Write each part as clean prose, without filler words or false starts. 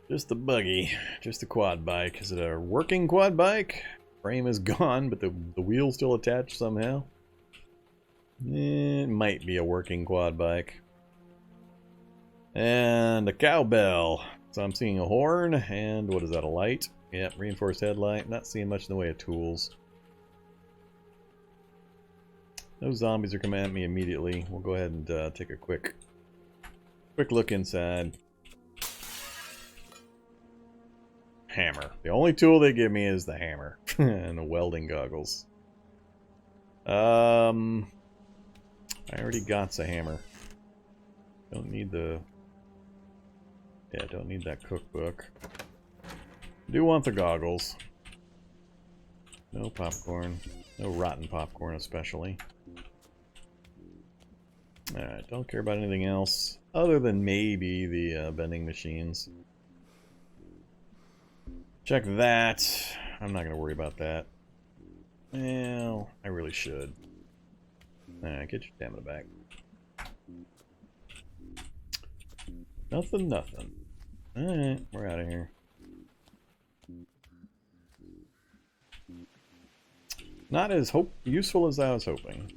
Just the buggy. Just the quad bike. Is it a working quad bike? Frame is gone, but the wheel's still attached somehow. It might be a working quad bike. And a cowbell. So I'm seeing a horn, and what is that, a light? Yep, reinforced headlight. Not seeing much in the way of tools. Those zombies are coming at me immediately. We'll go ahead and take a quick look inside. Hammer. The only tool they give me is the hammer. And the welding goggles. I already got the hammer. Don't need the... Yeah, don't need that cookbook. Do want the goggles. No popcorn. No rotten popcorn, especially. Alright, don't care about anything else. Other than maybe the vending machines. Check that. I'm not going to worry about that. Well, I really should. Alright, get your stamina back. Nothing. Alright, we're out of here. Not as useful as I was hoping.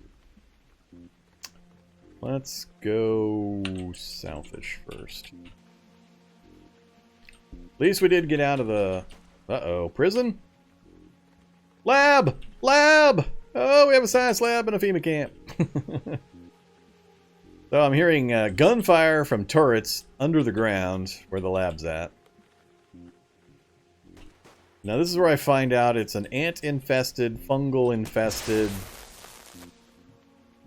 Let's go southish first. At least we did get out of the... Uh-oh, prison? Lab! Lab! Oh, we have a science lab and a FEMA camp. So I'm hearing gunfire from turrets under the ground where the lab's at. Now this is where I find out it's an ant-infested, fungal-infested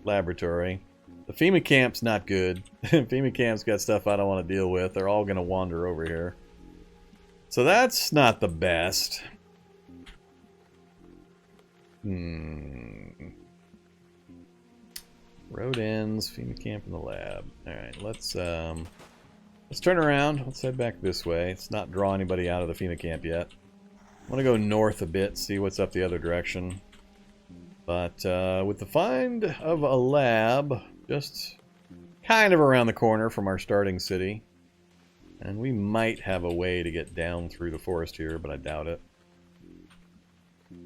laboratory. The FEMA camp's not good. FEMA camp's got stuff I don't want to deal with. They're all going to wander over here. So that's not the best. Road ends, FEMA camp in the lab. Alright, let's turn around. Let's head back this way. Let's not draw anybody out of the FEMA camp yet. I want to go north a bit, see what's up the other direction. But with the find of a lab just kind of around the corner from our starting city, and we might have a way to get down through the forest here, but I doubt it.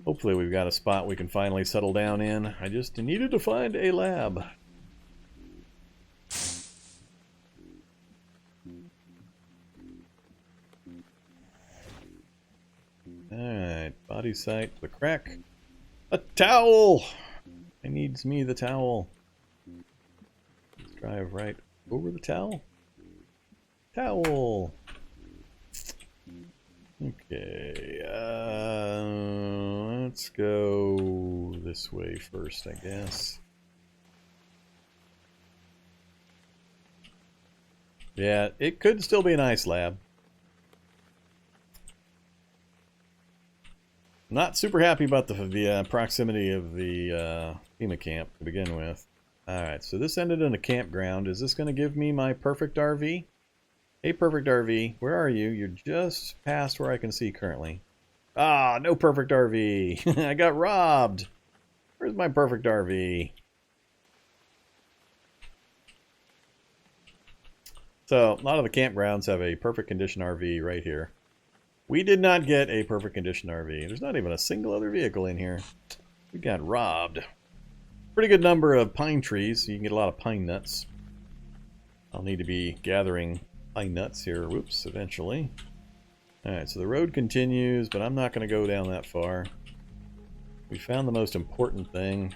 Hopefully we've got a spot we can finally settle down in. I just needed to find a lab. Alright, body site, the crack. A towel! It needs me the towel. Let's drive right over the towel. Towel! Okay, let's go this way first, I guess. Yeah, it could still be an ice lab. Not super happy about the proximity of the FEMA camp to begin with. Alright, so this ended in a campground. Is this going to give me my perfect RV? Hey, perfect RV, where are you? You're just past where I can see currently. Ah, no perfect RV. I got robbed. Where's my perfect RV? So, a lot of the campgrounds have a perfect condition RV right here. We did not get a perfect condition RV. There's not even a single other vehicle in here. We got robbed. Pretty good number of pine trees, so you can get a lot of pine nuts. I'll need to be gathering pine nuts here, whoops, eventually. Alright, so the road continues, but I'm not going to go down that far. We found the most important thing.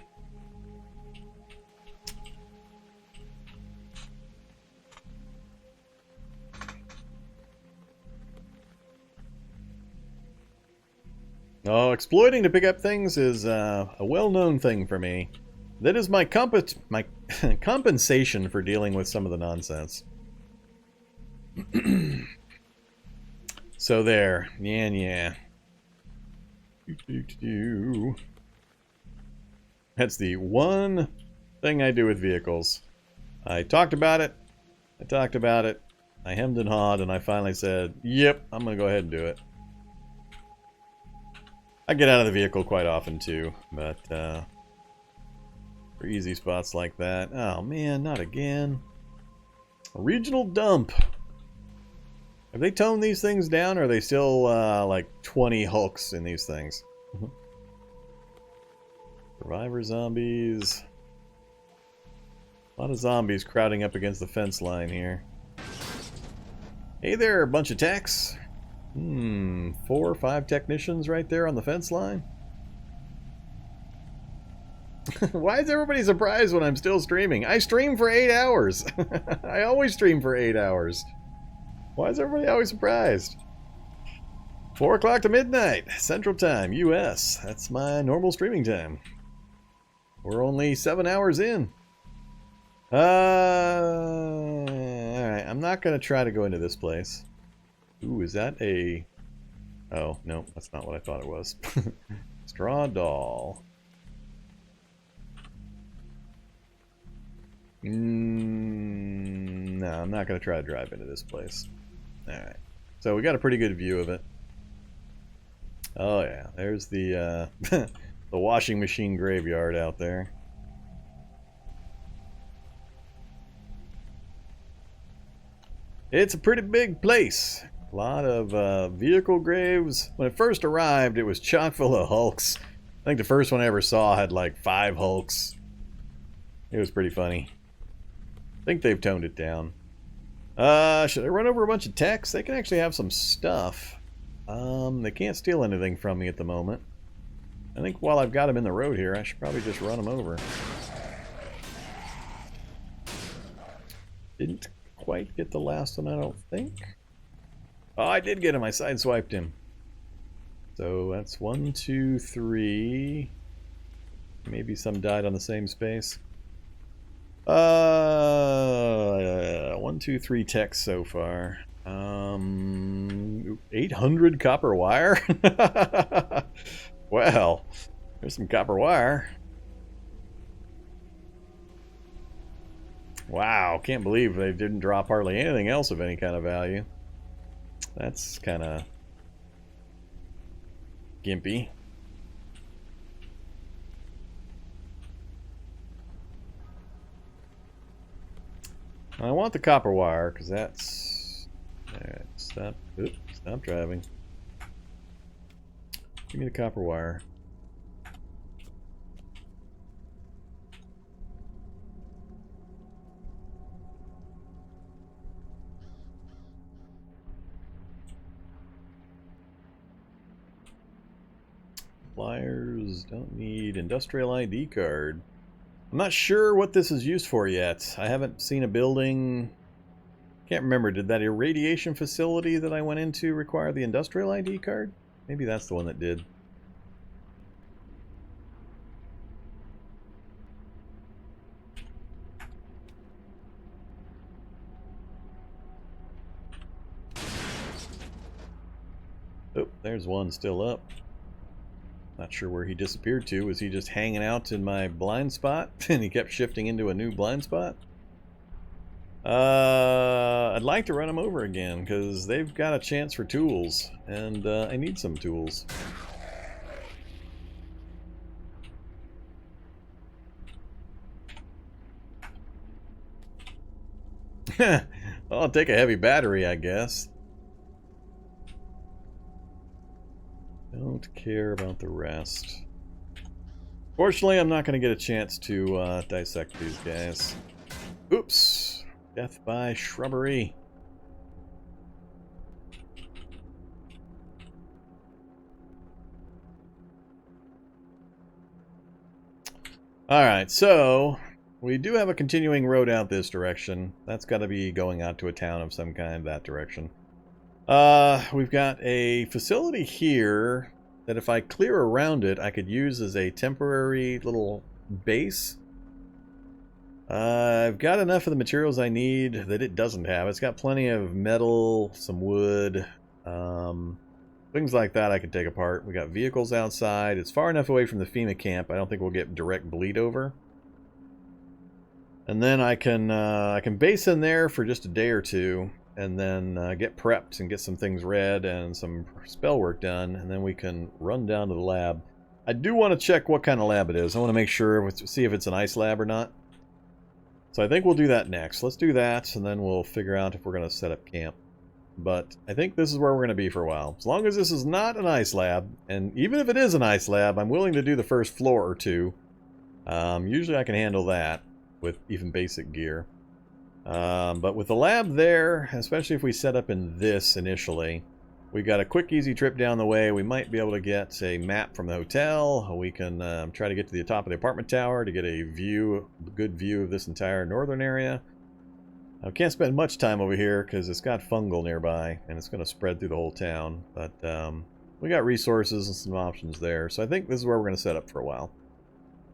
Oh, exploiting to pick up things is a well-known thing for me. That is my compensation for dealing with some of the nonsense. So there. Yeah. That's the one thing I do with vehicles. I talked about it. I hemmed and hawed, and I finally said, yep, I'm going to go ahead and do it. I get out of the vehicle quite often too, but for easy spots like that. Oh man, not again. A regional dump. Have they toned these things down, or are they still like 20 hulks in these things? Survivor zombies. A lot of zombies crowding up against the fence line here. Hey there, a bunch of techs. 4 or 5 technicians right there on the fence line. Why is everybody surprised when I'm still streaming? I stream for 8 hours. I always stream for 8 hours. Why is everybody always surprised? 4 o'clock to midnight, Central Time, US. That's my normal streaming time. We're only 7 hours in. Alright, I'm not going to try to go into this place. Ooh, is that a... Oh, no, that's not what I thought it was. Straw doll. No, I'm not going to try to drive into this place. Alright, so we got a pretty good view of it. Oh yeah, there's the the washing machine graveyard out there. It's a pretty big place. A lot of vehicle graves. When it first arrived, it was chock full of hulks. I think the first one I ever saw had like 5 hulks. It was pretty funny. I think they've toned it down. Should I run over a bunch of techs? They can actually have some stuff. They can't steal anything from me at the moment. I think while I've got them in the road here, I should probably just run them over. Didn't quite get the last one, I don't think. Oh, I did get him. I sideswiped him. So that's 1, 2, 3. Maybe some died on the same space. 1, 2, 3 techs so far. 800 copper wire? Well, there's some copper wire. Wow, can't believe they didn't drop hardly anything else of any kind of value. That's kind of gimpy. I want the copper wire because that's... Alright, stop. Oops, stop driving. Give me the copper wire. Flyers, don't need industrial ID card. I'm not sure what this is used for yet. I haven't seen a building. Can't remember, did that irradiation facility that I went into require the industrial ID card? Maybe that's the one that did. Oh, there's one still up. Not sure where he disappeared to. Was he just hanging out in my blind spot and he kept shifting into a new blind spot? I'd like to run them over again because they've got a chance for tools and I need some tools. I'll take a heavy battery, I guess. Don't care about the rest. Fortunately, I'm not going to get a chance to dissect these guys. Oops! Death by shrubbery. Alright, so we do have a continuing road out this direction. That's got to be going out to a town of some kind that direction. We've got a facility here that if I clear around it, I could use as a temporary little base. I've got enough of the materials I need that it doesn't have. It's got plenty of metal, some wood, things like that I can take apart. We got vehicles outside. It's far enough away from the FEMA camp. I don't think we'll get direct bleed over. And then I can base in there for just a day or two. And then get prepped and get some things read and some spell work done, and then we can run down to the lab. I do want to check what kind of lab it is. I want to make sure, see if it's an ice lab or not. So I think we'll do that next. Let's do that, and then we'll figure out if we're going to set up camp. but I think this is where we're going to be for a while. As long as this is not an ice lab, and even if it is an ice lab, I'm willing to do the first floor or two. Usually I can handle that with even basic gear. But with the lab there, especially if we set up in this initially, we got a quick, easy trip down the way. We might be able to get a map from the hotel. We can try to get to the top of the apartment tower to get a good view of this entire northern area. I can't spend much time over here because it's got fungal nearby and it's going to spread through the whole town. But we got resources and some options there. So I think this is where we're going to set up for a while.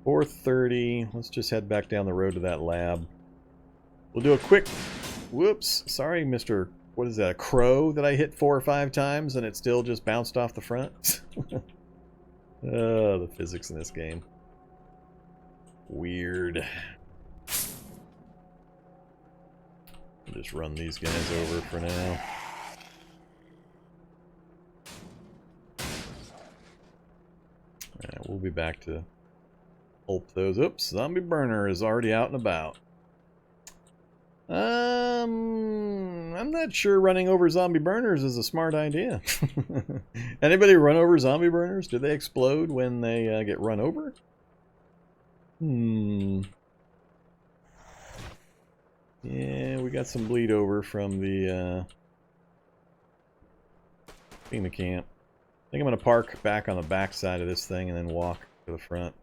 4:30. Let's just head back down the road to that lab. We'll do a quick... Whoops. Sorry, Mr. What is that? A crow that I hit 4 or 5 times and it still just bounced off the front? Oh, the physics in this game. Weird. I'll just run these guys over for now. Alright, we'll be back to pulp those. Oops, zombie burner is already out and about. I'm not sure running over zombie burners is a smart idea. Anybody run over zombie burners? Do they explode when they get run over? Yeah, we got some bleed over from the FEMA camp. I think I'm going to park back on the back side of this thing and then walk to the front.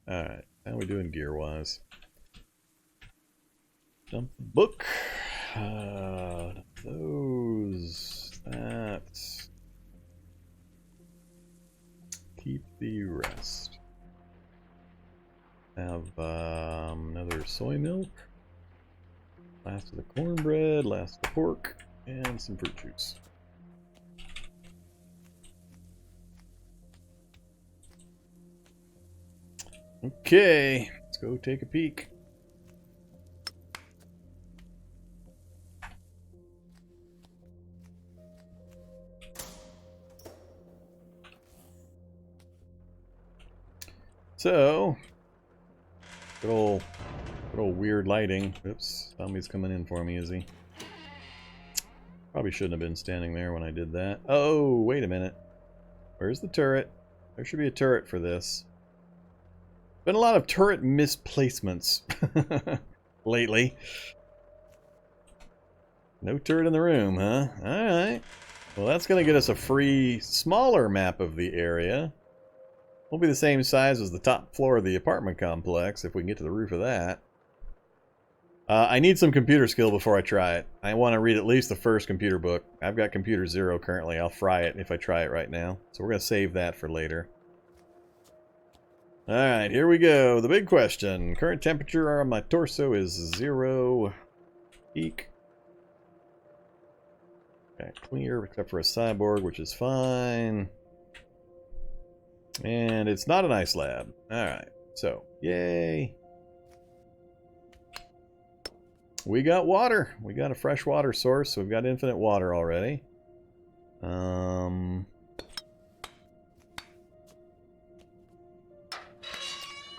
Alright, how are we doing gear-wise? Dump the book. Those. That. Keep the rest. Have another soy milk. Last of the cornbread, last of the pork, and some fruit juice. Okay, let's go take a peek. So, good old weird lighting. Oops, zombie's coming in for me, is he? Probably shouldn't have been standing there when I did that. Oh, wait a minute. Where's the turret? There should be a turret for this. Been a lot of turret misplacements lately. No turret in the room, huh? Alright. Well, that's going to get us a free, smaller map of the area. Won't be the same size as the top floor of the apartment complex if we can get to the roof of that. I need some computer skill before I try it. I want to read at least the first computer book. I've got computer 0 currently. I'll fry it if I try it right now. So we're going to save that for later. Alright, here we go. The big question. Current temperature on my torso is 0. Peak. Okay, clear except for a cyborg, which is fine. And it's not an ice lab. Alright, so, yay. We got water. We got a fresh water source, so we've got infinite water already.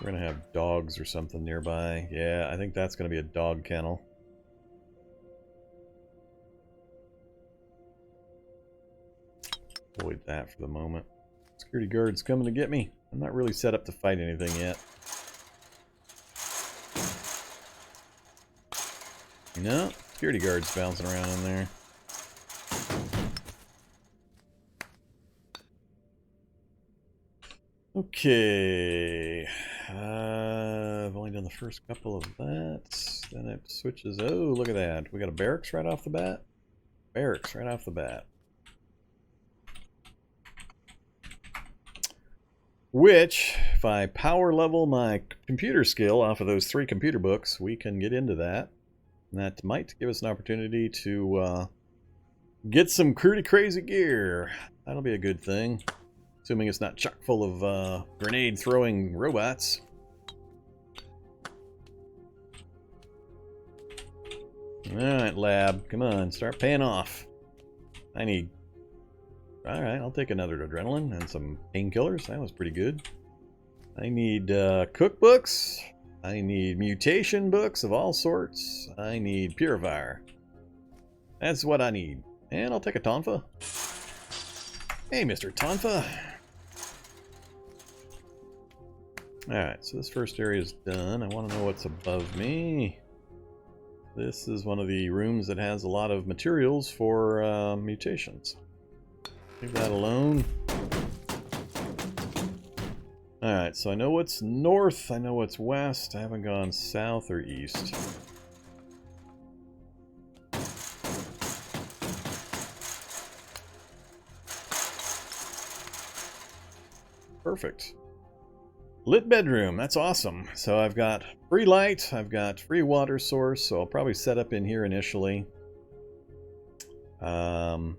We're gonna have dogs or something nearby. Yeah, I think that's gonna be a dog kennel. Avoid that for the moment. Security guard's coming to get me. I'm not really set up to fight anything yet. No, security guard's bouncing around in there. Okay. I've only done the first couple of that. Then it switches. Oh, look at that. We got a barracks right off the bat. Barracks right off the bat. Which, if I power level my computer skill off of those 3 computer books, we can get into that. And that might give us an opportunity to get some pretty crazy gear. That'll be a good thing. Assuming it's not chock full of grenade-throwing robots. Alright, lab. Come on, start paying off. I need... Alright, I'll take another adrenaline and some painkillers. That was pretty good. I need cookbooks. I need mutation books of all sorts. I need purifier. That's what I need. And I'll take a Tonfa. Hey, Mr. Tonfa. Alright, so this first area is done. I want to know what's above me. This is one of the rooms that has a lot of materials for mutations. Leave that alone. Alright, so I know what's north, I know what's west. I haven't gone south or east. Perfect. Lit bedroom, that's awesome. So I've got free light, I've got free water source, so I'll probably set up in here initially. I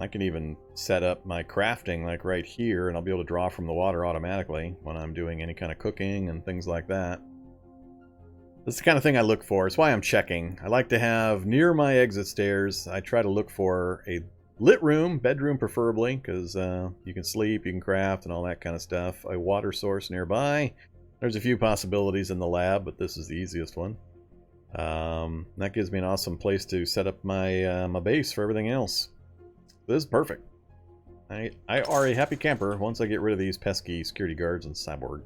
can even set up my crafting like right here, and I'll be able to draw from the water automatically when I'm doing any kind of cooking and things like that. This is the kind of thing I look for. It's why I'm checking. I like to have near my exit stairs, I try to look for a lit room, bedroom preferably, because you can sleep, you can craft, and all that kind of stuff. A water source nearby. There's a few possibilities in the lab, but this is the easiest one. That gives me an awesome place to set up my my base for everything else. This is perfect. I are a happy camper once I get rid of these pesky security guards and cyborg.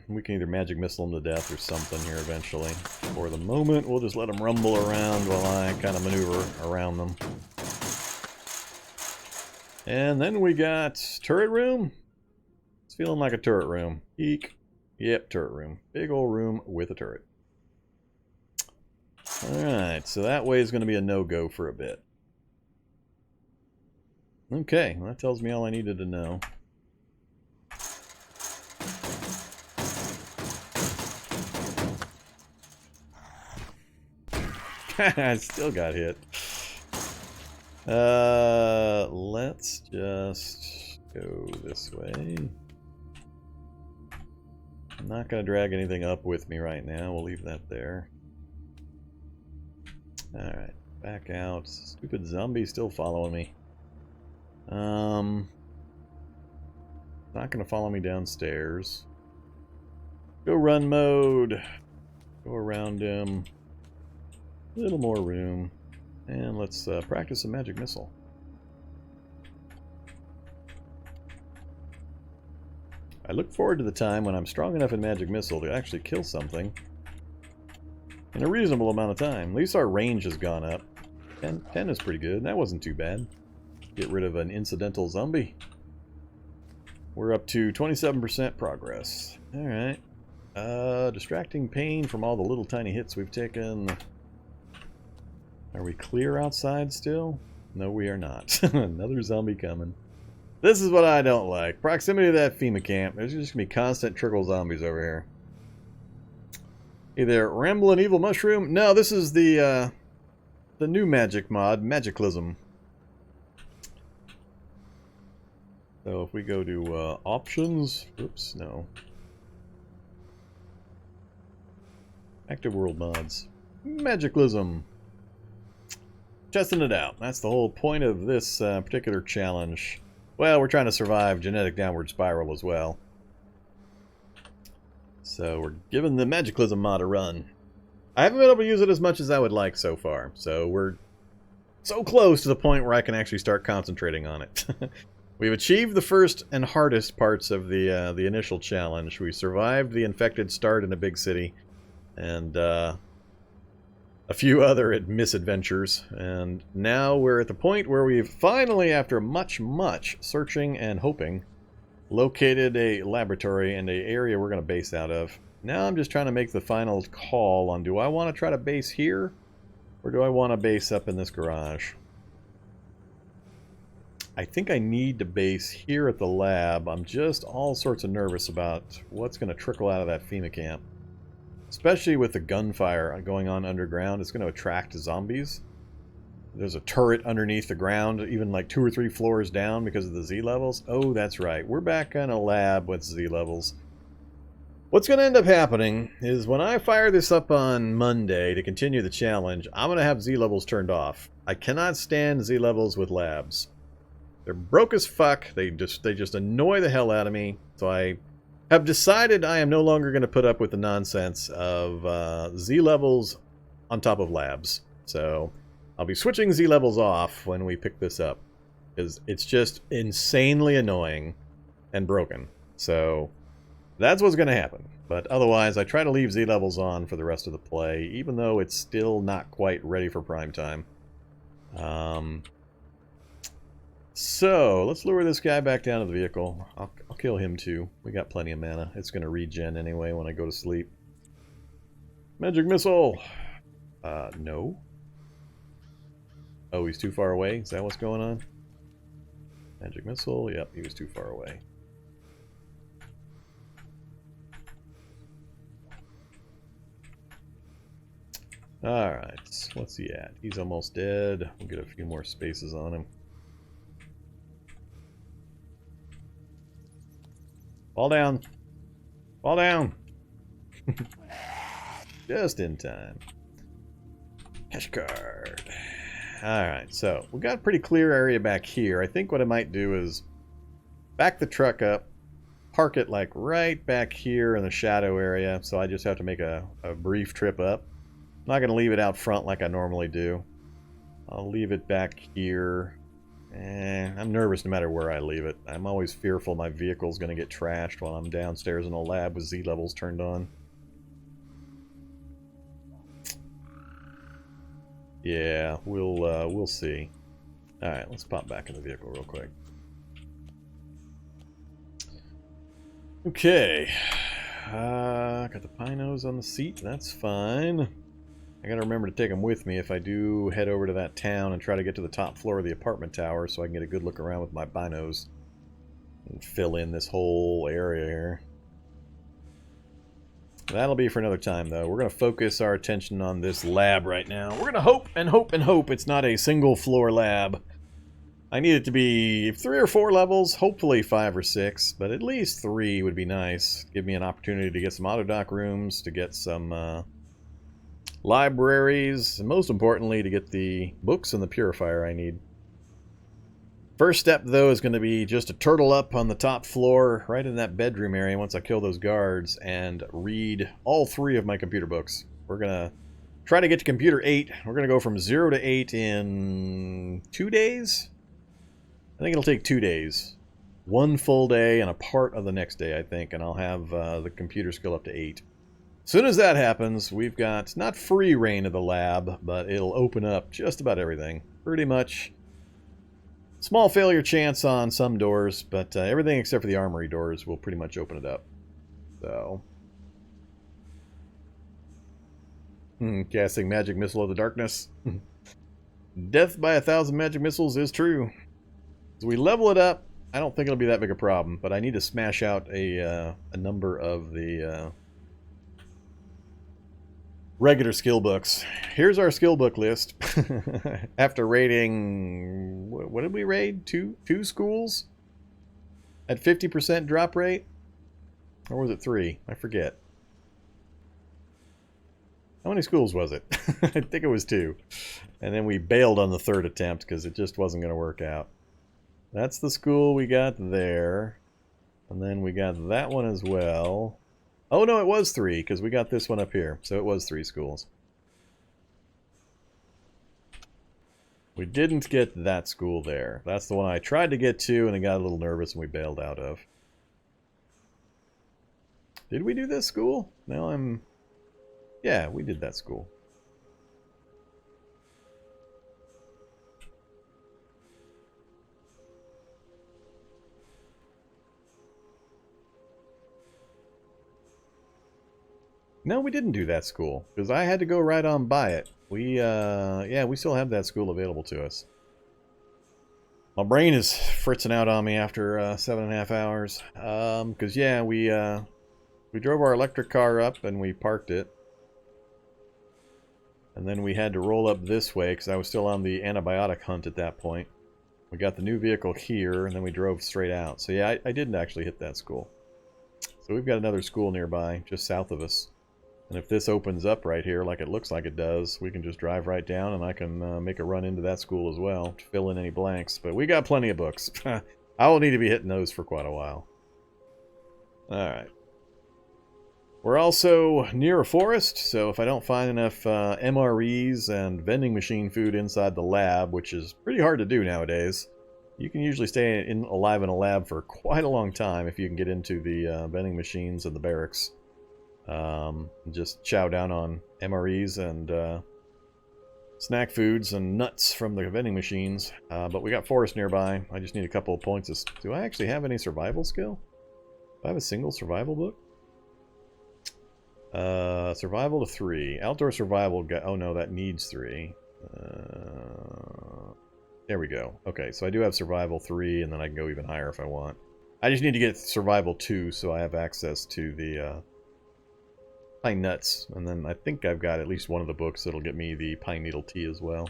We can either magic missile them to death or something here eventually. For the moment, we'll just let them rumble around while I kind of maneuver around them. And then we got turret room. It's feeling like a turret room. Eek. Yep, turret room. Big old room with a turret. Alright, so that way is going to be a no-go for a bit. Okay, well, that tells me all I needed to know. I still got hit. Let's just go this way. I'm not going to drag anything up with me right now. We'll leave that there. Alright, back out. Stupid zombie still following me. Not going to follow me downstairs. Go run mode. Go around him. A little more room. And let's practice a magic missile. I look forward to the time when I'm strong enough in magic missile to actually kill something in a reasonable amount of time. At least our range has gone up. 10 is pretty good. That wasn't too bad. Get rid of an incidental zombie. We're up to 27% progress. Alright. Distracting pain from all the little tiny hits we've taken. Are we clear outside still? No, we are not. Another zombie coming. This is what I don't like. Proximity to that FEMA camp. There's just going to be constant trickle zombies over here. Either Ramblin' Evil Mushroom. No, this is the new magic mod, Magiclysm. So if we go to options, oops, no. Active world mods. Magiclysm. Testing it out. That's the whole point of this particular challenge. Well, we're trying to survive genetic downward spiral as well. So we're giving the Magiclysm mod a run. I haven't been able to use it as much as I would like so far. So we're so close to the point where I can actually start concentrating on it. We've achieved the first and hardest parts of the initial challenge. We survived the infected start in a big city. And a few other misadventures. And now we're at the point where we've finally, after much searching and hoping, located a laboratory and an area we're going to base out of. Now I'm just trying to make the final call on, do I want to try to base here? Or do I want to base up in this garage? I think I need to base here at the lab. I'm just all sorts of nervous about what's going to trickle out of that FEMA camp. Especially with the gunfire going on underground, it's going to attract zombies. There's a turret underneath the ground, even like 2 or 3 floors down because of the Z levels. Oh, that's right. We're back on a lab with Z levels. What's going to end up happening is when I fire this up on Monday to continue the challenge, I'm going to have Z levels turned off. I cannot stand Z levels with labs. They're broke as fuck. They just annoy the hell out of me. So I have decided I am no longer going to put up with the nonsense of Z levels on top of labs. So I'll be switching Z levels off when we pick this up, because it's just insanely annoying and broken. So that's what's going to happen. But otherwise, I try to leave Z levels on for the rest of the play, even though it's still not quite ready for prime time. So let's lure this guy back down to the vehicle. I'll kill him too. We got plenty of mana. It's going to regen anyway when I go to sleep. Magic missile. No. Oh, he's too far away? Is that what's going on? Magic missile. Yep, he was too far away. Alright, what's he at? He's almost dead. We'll get a few more spaces on him. Fall down. Fall down. Just in time. Cash card. Alright, so we got a pretty clear area back here. I think what I might do is back the truck up, park it like right back here in the shadow area, so I just have to make a brief trip up. I'm not going to leave it out front like I normally do. I'll leave it back here. I'm nervous no matter where I leave it. I'm always fearful my vehicle's going to get trashed while I'm downstairs in a lab with Z levels turned on. Yeah, we'll see. Alright, let's pop back in the vehicle real quick. Okay. Got the Pinos on the seat. That's fine. I gotta remember to take them with me if I do head over to that town and try to get to the top floor of the apartment tower so I can get a good look around with my binos and fill in this whole area here. That'll be for another time, though. We're going to focus our attention on this lab right now. We're going to hope and hope and hope it's not a single floor lab. I need it to be 3 or 4 levels, hopefully 5 or 6, but at least 3 would be nice. Give me an opportunity to get some auto-dock rooms, to get some libraries, and most importantly, to get the books and the purifier I need. First step, though, is going to be just to turtle up on the top floor, right in that bedroom area, once I kill those guards, and read all 3 of my computer books. We're going to try to get to computer 8. We're going to go from 0 to 8 in 2 days? I think it'll take 2 days. 1 full day and a part of the next day, I think, and I'll have the computer skill up to 8. As soon as that happens, we've got not free reign of the lab, but it'll open up just about everything. Pretty much. Small failure chance on some doors, but everything except for the armory doors will pretty much open it up. So. Casting Magic Missile of the Darkness. Death by 1,000 magic missiles is true. As we level it up, I don't think it'll be that big a problem, but I need to smash out a number of the regular skill books. Here's our skill book list. After raiding, what did we raid? Two schools? At 50% drop rate? Or was it 3? I forget. How many schools was it? I think it was 2. And then we bailed on the 3rd attempt because it just wasn't going to work out. That's the school we got there. And then we got that one as well. Oh no, it was 3, because we got this one up here. So it was 3 schools. We didn't get that school there. That's the one I tried to get to, and I got a little nervous and we bailed out of. Did we do this school? Now I'm... Yeah, we did that school. No, we didn't do that school, because I had to go right on by it. Yeah, we still have that school available to us. My brain is fritzing out on me after 7.5 hours. Because, yeah, we drove our electric car up and we parked it. And then we had to roll up this way, because I was still on the antibiotic hunt at that point. We got the new vehicle here, and then we drove straight out. So, yeah, I didn't actually hit that school. So we've got another school nearby, just south of us. And if this opens up right here, like it looks like it does, we can just drive right down and I can make a run into that school as well to fill in any blanks. But we got plenty of books. I will need to be hitting those for quite a while. Alright. We're also near a forest, so if I don't find enough MREs and vending machine food inside the lab, which is pretty hard to do nowadays, you can usually stay alive in a lab for quite a long time if you can get into the vending machines and the barracks. Just chow down on MREs and snack foods and nuts from the vending machines. But we got forest nearby. I just need a couple of points. Do I actually have any survival skill? Do I have a single survival book? Survival to 3. Outdoor survival. Oh no, that needs 3. There we go. Okay, so I do have survival 3, and then I can go even higher if I want. I just need to get survival 2 so I have access to the pine nuts, and then I think I've got at least one of the books that'll get me the pine needle tea as well.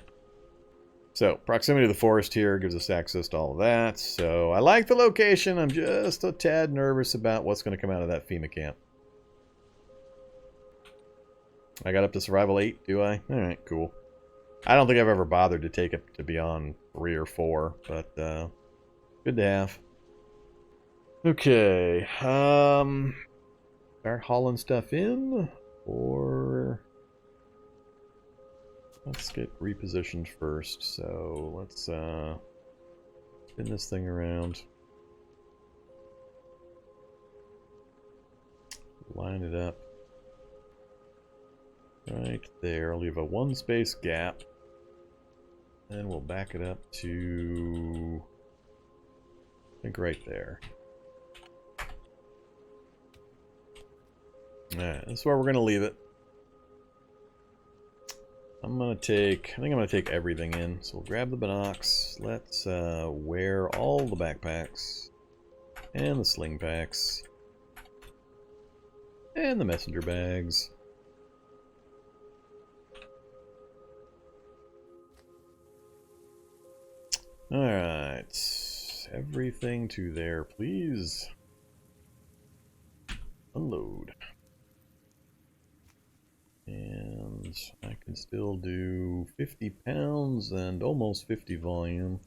So, proximity to the forest here gives us access to all of that. So, I like the location. I'm just a tad nervous about what's going to come out of that FEMA camp. I got up to survival 8, do I? Alright, cool. I don't think I've ever bothered to take it to beyond 3 or 4, but good to have. Okay, start hauling stuff in, or let's get repositioned first. So let's spin this thing around, line it up right there. I'll leave a 1 space gap, and we'll back it up to, I think, right there. Alright, that's where we're going to leave it. I think I'm going to take everything in. So we'll grab the binocs. Let's wear all the backpacks. And the sling packs. And the messenger bags. Alright. Everything to there, please. Unload. And I can still do 50 pounds and almost 50 volume.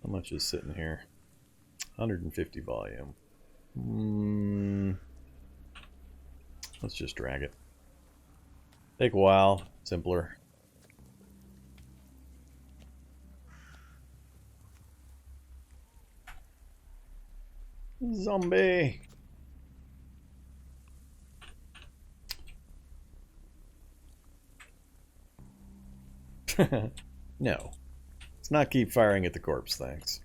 How much is sitting here? 150 volume. Let's just drag it. Take a while. Simpler. Zombie! No. Let's not keep firing at the corpse, thanks.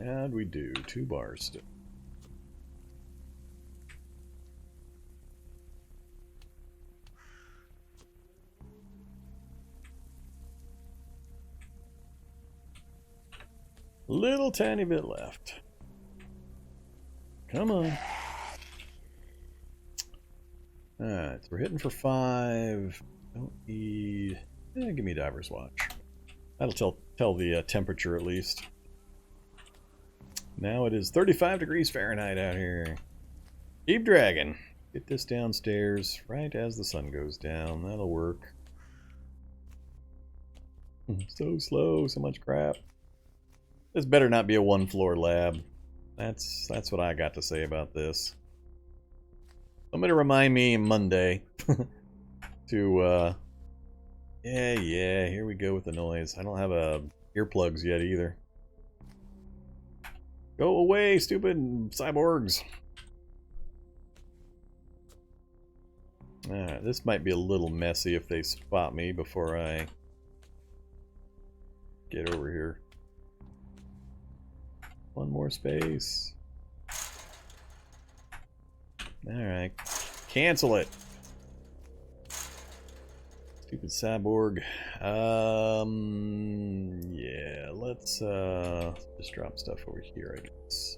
How'd we do? 2 bars still. Little tiny bit left. Come on. Alright, so we're hitting for 5. Don't need... give me Diver's Watch. That'll tell the temperature at least. Now it is 35 degrees Fahrenheit out here. Keep dragging. Get this downstairs right as the sun goes down. That'll work. So slow, so much crap. This better not be a 1-floor lab. That's what I got to say about this. Somebody remind me Monday to yeah, here we go with the noise. I don't have earplugs yet either. Go away, stupid cyborgs. Alright, this might be a little messy if they spot me before I get over here. 1 more space. Alright. Cancel it. Stupid cyborg. Yeah, let's just drop stuff over here, I guess.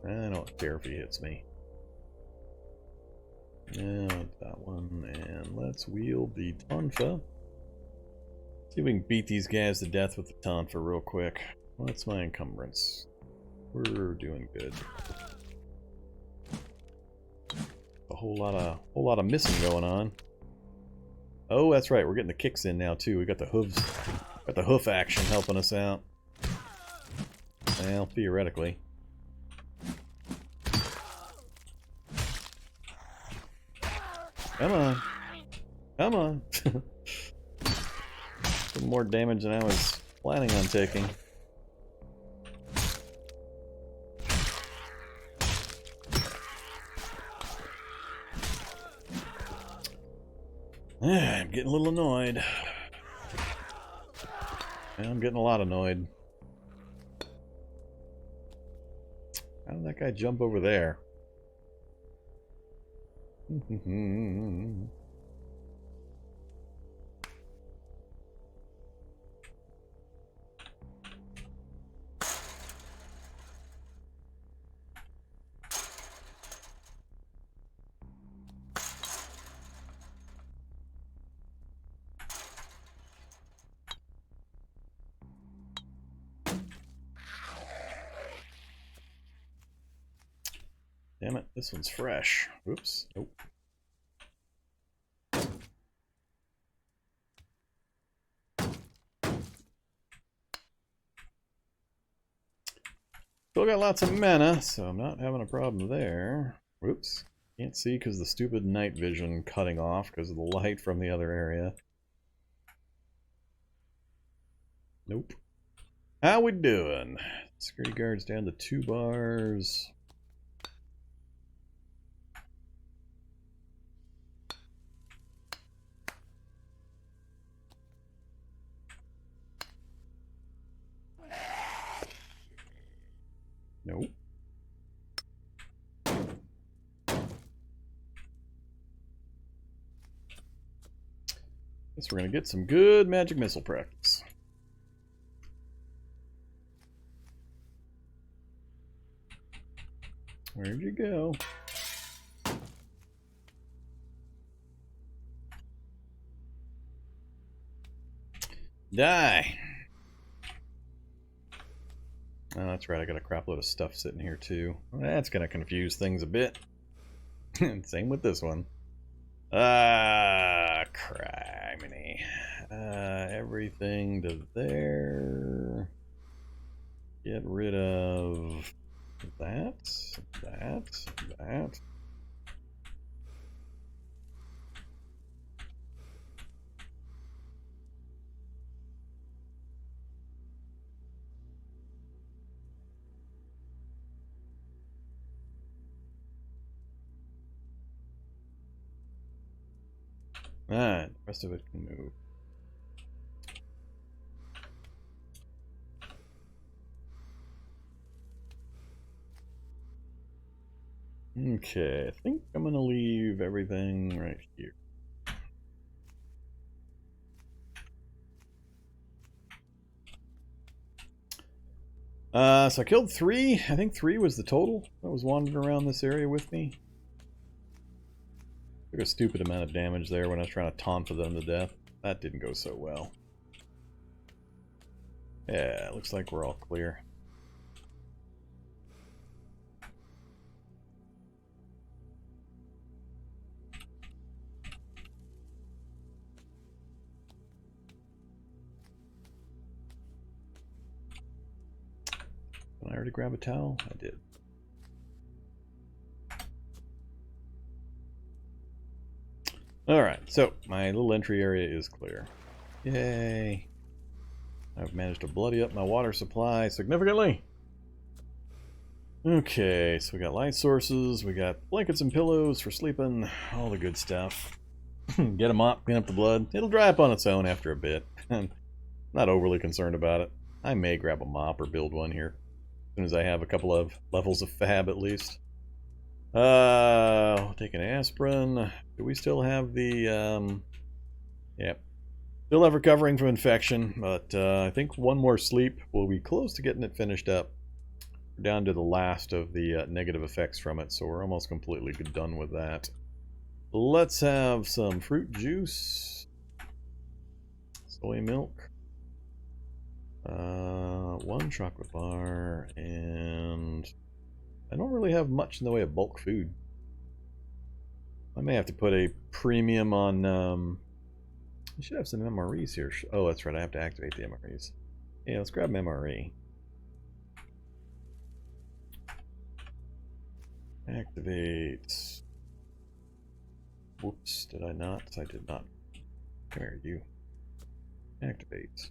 I don't care if he hits me. No, that one, and let's wield the Tonfa. See if we can beat these guys to death with the taunt for real quick. What's my encumbrance? We're doing good. A whole lot of missing going on. Oh, that's right. We're getting the kicks in now too. We got the hooves, got the hoof action helping us out. Well, theoretically. Come on, come on. Some more damage than I was planning on taking. I'm getting a little annoyed. I'm getting a lot annoyed. How did that guy jump over there? Damn it, this one's fresh. Oops. Nope. Still got lots of mana, so I'm not having a problem there. Whoops. Can't see because the stupid night vision cutting off because of the light from the other area. Nope. How we doing? Security guards down to 2 bars. Nope. Guess we're gonna get some good magic missile practice. Where'd you go? Die! Oh, that's right, I got a crap load of stuff sitting here too. That's gonna confuse things a bit. Same with this one. Ah, criminy. Everything to there. Get rid of that. Alright, the rest of it can move. Okay, I think I'm gonna leave everything right here. So I killed 3. I think 3 was the total that was wandering around this area with me. Took a stupid amount of damage there when I was trying to taunt for them to death. That didn't go so well. Yeah, looks like we're all clear. Did I already grab a towel? I did. Alright, so my little entry area is clear. Yay! I've managed to bloody up my water supply significantly. Okay, so we got light sources, we got blankets and pillows for sleeping, all the good stuff. Get a mop, clean up the blood. It'll dry up on its own after a bit. Not overly concerned about it. I may grab a mop or build one here. As soon as I have a couple of levels of fab at least. I'll take an aspirin. Do we still have the, yep. Still have recovering from infection, but I think one more sleep will be close to getting it finished up. We're down to the last of the negative effects from it, so we're almost completely done with that. Let's have some fruit juice. Soy milk. One chocolate bar, and I don't really have much in the way of bulk food. I may have to put a premium on, I should have some MREs here. Oh, that's right, I have to activate the MREs. Yeah, let's grab an MRE. Activate. Whoops, did I not? I did not. Come here, you. Activate.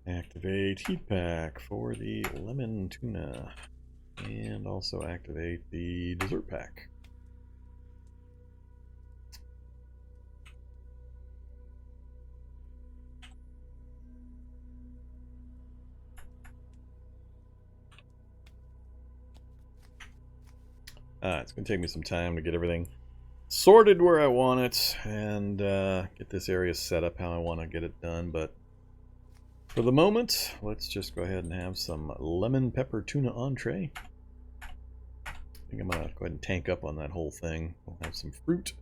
Activate heat pack for the lemon tuna. And also activate the dessert pack. It's going to take me some time to get everything sorted where I want it and get this area set up how I want to get it done. But for the moment, let's just go ahead and have some lemon pepper tuna entree. I think I'm going to go ahead and tank up on that whole thing. We'll have some fruit,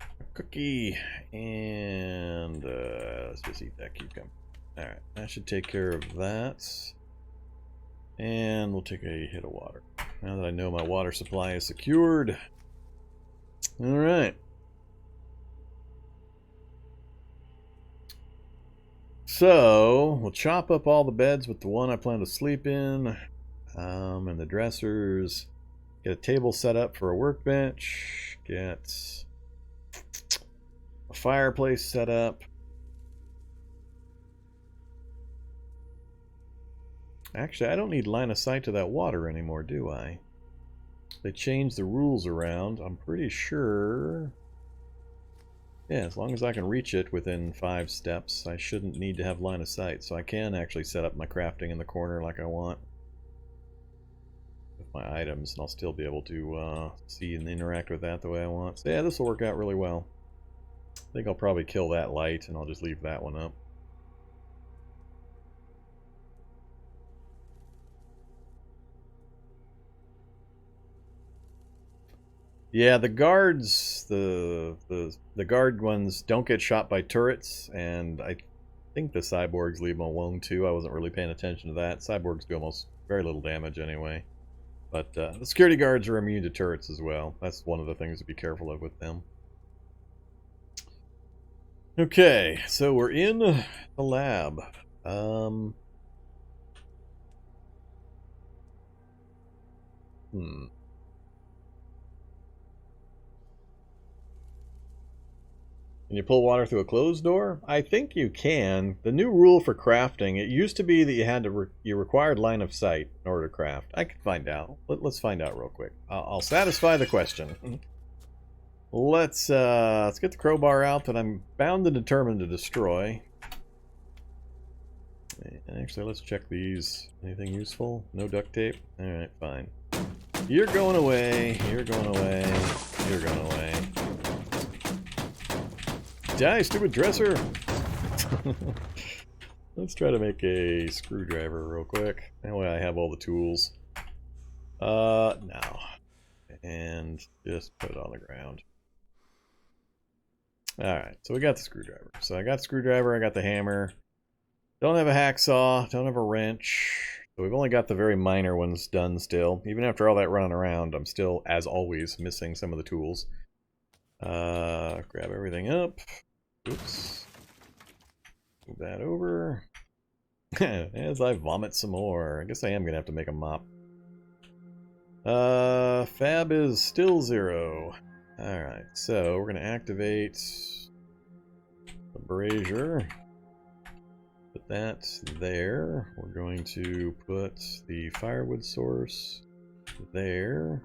a cookie, and let's just eat that cucumber. Alright, that should take care of that. And we'll take a hit of water. Now that I know my water supply is secured. Alright. So, we'll chop up all the beds with the one I plan to sleep in. And the dressers. Get a table set up for a workbench. Get a fireplace set up. Actually, I don't need line of sight to that water anymore, do I? They changed the rules around. I'm pretty sure... Yeah, as long as I can reach it within 5 steps, I shouldn't need to have line of sight. So I can actually set up my crafting in the corner like I want. With my items, and I'll still be able to see and interact with that the way I want. So yeah, this will work out really well. I think I'll probably kill that light, and I'll just leave that one up. Yeah, the guards, the guard ones don't get shot by turrets, and I think the cyborgs leave them alone too. I wasn't really paying attention to that. Cyborgs do almost very little damage anyway. But the security guards are immune to turrets as well. That's one of the things to be careful of with them. Okay, so we're in the lab. Can you pull water through a closed door? I think you can. The new rule for crafting, it used to be that you had to you required line of sight in order to craft. I can find out. Let's find out real quick. I'll satisfy the question. Let's get the crowbar out that I'm bound and determined to destroy. And actually, let's check these. Anything useful? No duct tape? Alright, fine. You're going away. You're going away. You're going away. Die, stupid dresser! Let's try to make a screwdriver real quick. That way I have all the tools. No. And just put it on the ground. Alright, so we got the screwdriver. So I got the screwdriver, I got the hammer. Don't have a hacksaw, don't have a wrench. So we've only got the very minor ones done still. Even after all that running around, I'm still, as always, missing some of the tools. Grab everything up. Oops. Move that over. As I vomit some more. I guess I am going to have to make a mop. Fab is still 0. Alright, so we're going to activate the brazier. Put that there. We're going to put the firewood source there.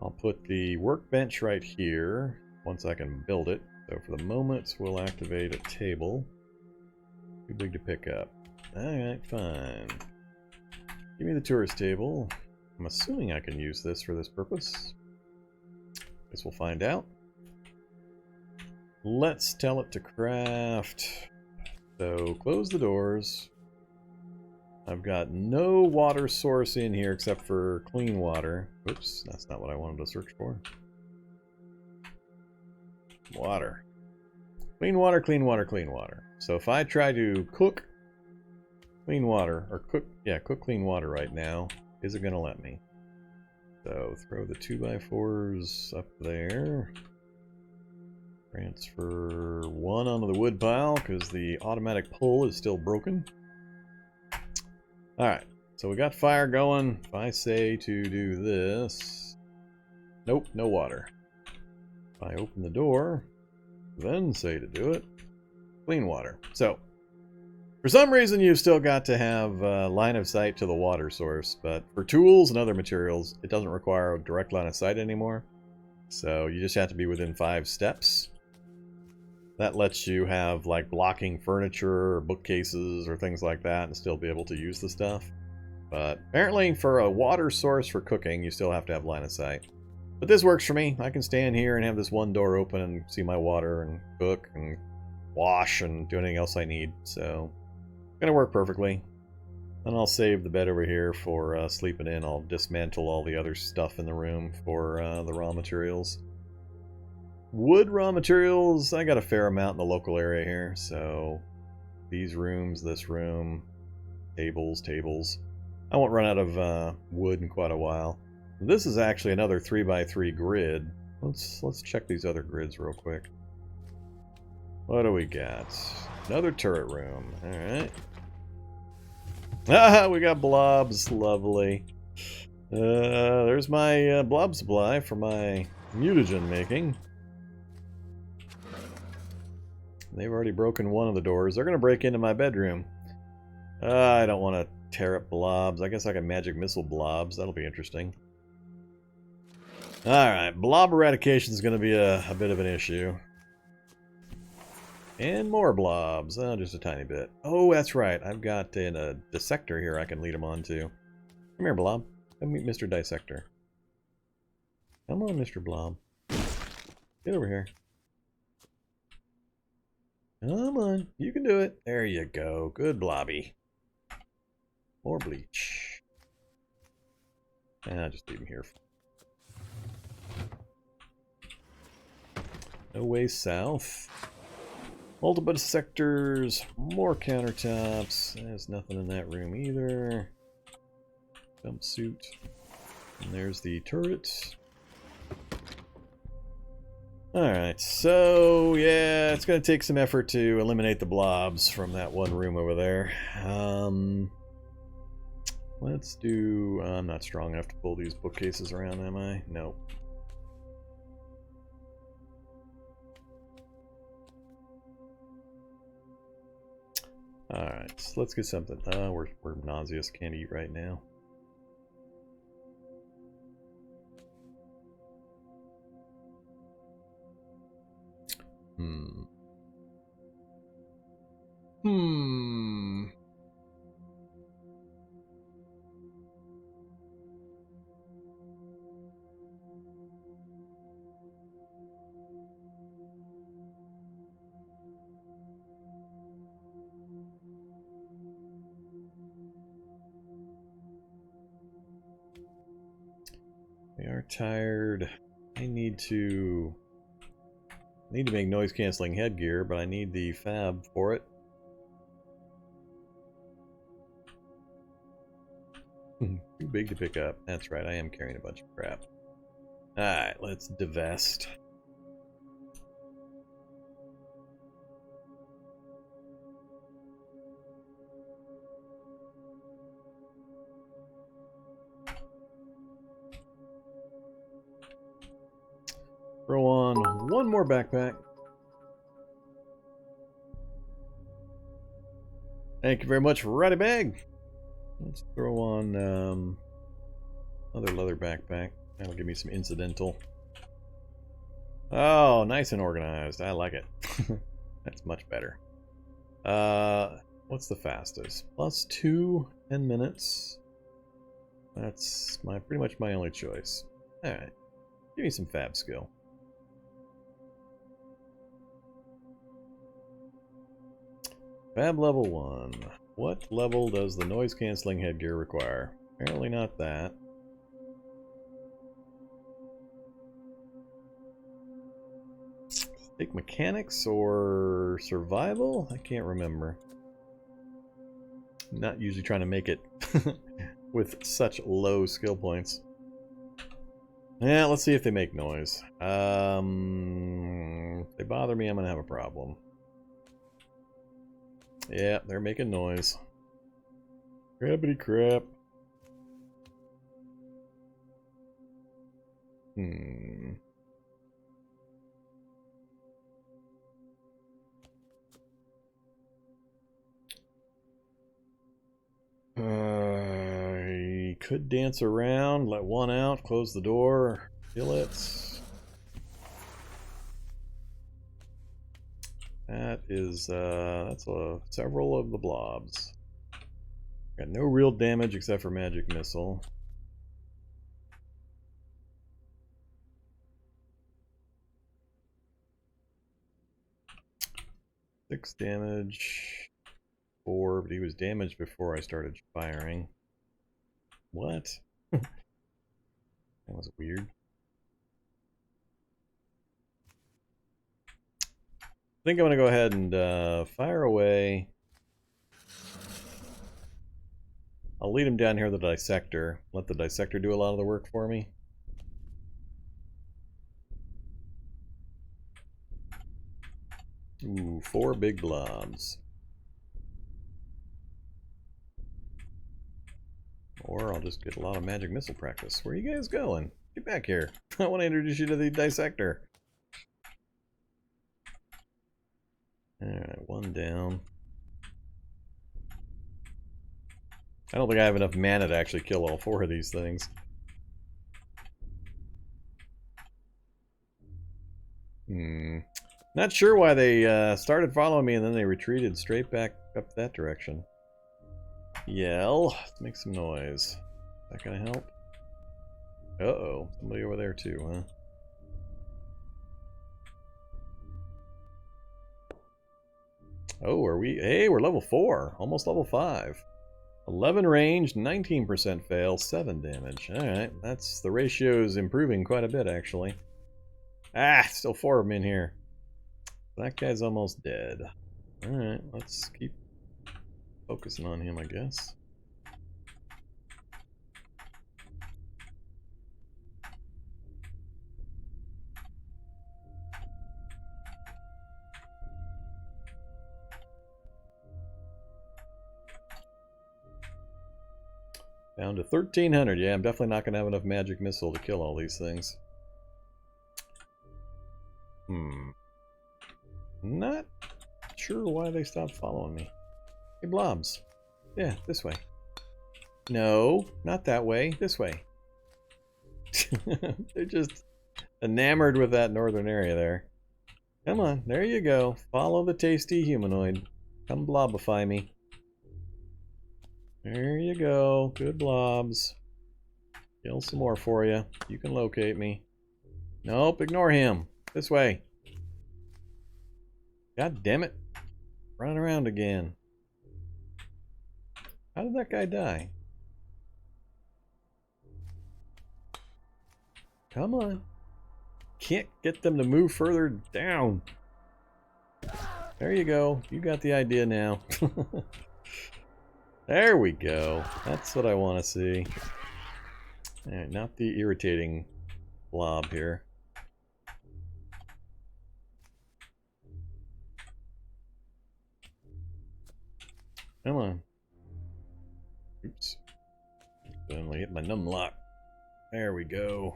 I'll put the workbench right here once I can build it. So for the moment, we'll activate a table. Too big to pick up. Alright, fine. Give me the tourist table. I'm assuming I can use this for this purpose. Guess we'll find out. Let's tell it to craft. So close the doors. I've got no water source in here except for clean water. Oops, that's not what I wanted to search for. Water. Clean water, clean water, clean water. So if I try to cook clean water, or cook clean water right now, is it going to let me? So throw the 2x4s up there. Transfer one onto the wood pile because the automatic pull is still broken. Alright, so we got fire going. If I say to do this, nope, no water. If I open the door, then say to do it, clean water. So, for some reason you've still got to have line of sight to the water source, but for tools and other materials, it doesn't require a direct line of sight anymore. So you just have to be within 5 steps. That lets you have like blocking furniture or bookcases or things like that and still be able to use the stuff. But apparently for a water source for cooking, you still have to have line of sight. But this works for me. I can stand here and have this one door open and see my water and cook and wash and do anything else I need. So it's going to work perfectly. And I'll save the bed over here for sleeping in. I'll dismantle all the other stuff in the room for the raw materials. Wood raw materials, I got a fair amount in the local area here, so these rooms, this room, tables. I won't run out of wood in quite a while. This is actually another 3x3 grid. Let's check these other grids real quick. What do we got? Another turret room. Alright. Ah, we got blobs. Lovely. There's my blob supply for my mutagen making. They've already broken one of the doors. They're going to break into my bedroom. I don't want to tear up blobs. I guess I can magic missile blobs. That'll be interesting. Alright, blob eradication is going to be a bit of an issue. And more blobs. Oh, just a tiny bit. Oh, that's right. I've got a dissector here I can lead them on to. Come here, Blob. Come meet Mr. Dissector. Come on, Mr. Blob. Get over here. Come on. You can do it. There you go. Good Blobby. More bleach. I'll just leave him here. No way south. Multiple sectors, more countertops. There's nothing in that room either. Jumpsuit. And there's the turret. Alright, so yeah, it's going to take some effort to eliminate the blobs from that one room over there. Let's do... I'm not strong enough to pull these bookcases around, am I? Nope. Alright, so let's get something. We're nauseous, can't eat right now. We are tired. I need to make noise canceling headgear, but I need the fab for it. Too big to pick up. That's right, I am carrying a bunch of crap. Alright, let's divest. Throw on one more backpack. Thank you very much, Roddy Bag. Let's throw on another leather backpack. That'll give me some incidental. Oh, nice and organized. I like it. That's much better. What's the fastest? +2, 10 minutes. That's pretty much my only choice. Alright. Give me some fab skill. Fab level 1. What level does the noise cancelling headgear require? Apparently not that. Take mechanics or survival? I can't remember. Not usually trying to make it with such low skill points. Yeah, let's see if they make noise. If they bother me, I'm gonna have a problem. Yeah, they're making noise. Crappity crap. I could dance around, let one out, close the door, kill it. That is, that's several of the blobs. Got no real damage except for magic missile. Six damage. 4, but he was damaged before I started firing. What? That was weird. I think I'm going to go ahead and fire away. I'll lead him down here to the dissector. Let the dissector do a lot of the work for me. Ooh, 4 big blobs. Or I'll just get a lot of magic missile practice. Where are you guys going? Get back here. I want to introduce you to the dissector. Alright, 1 down. I don't think I have enough mana to actually kill all 4 of these things. Not sure why they started following me and then they retreated straight back up that direction. Yell. Let's make some noise. Is that gonna help? Uh-oh. Somebody over there too, huh? Oh, are we? Hey, we're level 4. Almost level 5. 11 range, 19% fail, 7 damage. Alright, that's... the ratio's improving quite a bit, actually. Ah, still 4 of them in here. That guy's almost dead. Alright, let's keep focusing on him, I guess. Down to 1,300. Yeah, I'm definitely not going to have enough magic missile to kill all these things. Not sure why they stopped following me. Hey, blobs. Yeah, this way. No, not that way. This way. They're just enamored with that northern area there. Come on, there you go. Follow the tasty humanoid. Come blobify me. There you go. Good blobs. Kill some more for you. You can locate me. Nope, ignore him. This way. God damn it. Running around again. How did that guy die? Come on. Can't get them to move further down. There you go. You got the idea now. There we go. That's what I want to see. Alright, not the irritating blob here. Come on. Oops. Finally hit my numlock. There we go.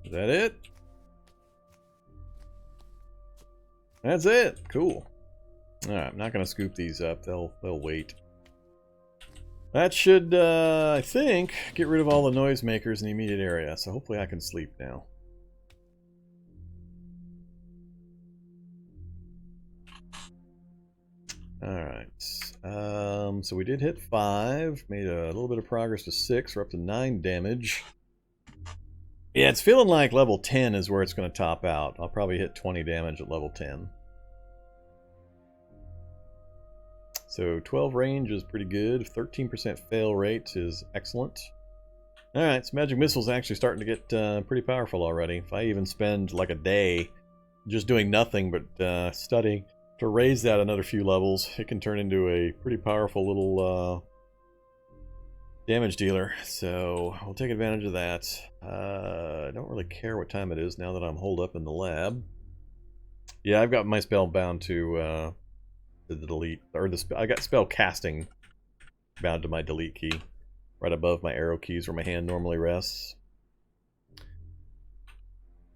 Is that it? That's it. Cool. Alright, I'm not going to scoop these up. They'll wait. That should, I think, get rid of all the noisemakers in the immediate area. So hopefully I can sleep now. Alright. So we did hit 5. Made a little bit of progress to 6. We're up to 9 damage. Yeah, it's feeling like level 10 is where it's going to top out. I'll probably hit 20 damage at level 10. So 12 range is pretty good. 13% fail rate is excellent. Alright, so magic missile's actually starting to get pretty powerful already. If I even spend like a day just doing nothing but studying to raise that another few levels, it can turn into a pretty powerful little damage dealer. So we'll take advantage of that. I don't really care what time it is now that I'm holed up in the lab. Yeah, I've got my spell bound to the delete, or I got spell casting bound to my delete key, right above my arrow keys where my hand normally rests.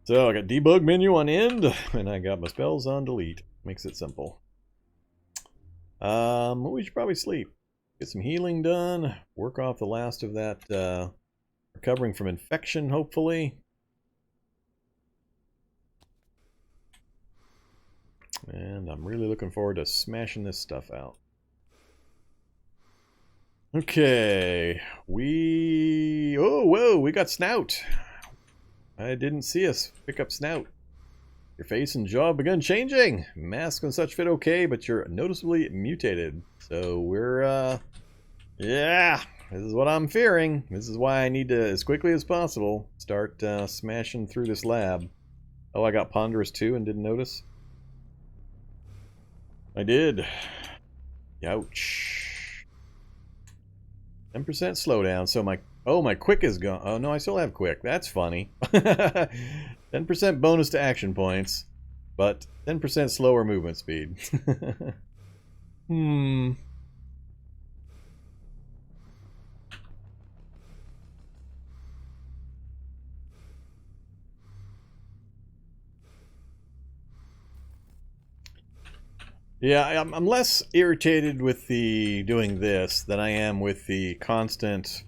So I got debug menu on end, and I got my spells on delete. Makes it simple. We should probably sleep. Get some healing done. Work off the last of that recovering from infection, hopefully. And I'm really looking forward to smashing this stuff out. Okay, oh, whoa, we got Snout. I didn't see us pick up Snout. Your face and jaw have begun changing. Mask and such fit okay, but you're noticeably mutated. So we're, yeah, this is what I'm fearing. This is why I need to, as quickly as possible, start smashing through this lab. Oh, I got Ponderous too and didn't notice. I did. Ouch. 10% slowdown, so my quick is gone. Oh no, I still have quick. That's funny. 10% bonus to action points, but 10% slower movement speed. Yeah, I'm less irritated with the doing this than I am with the constant,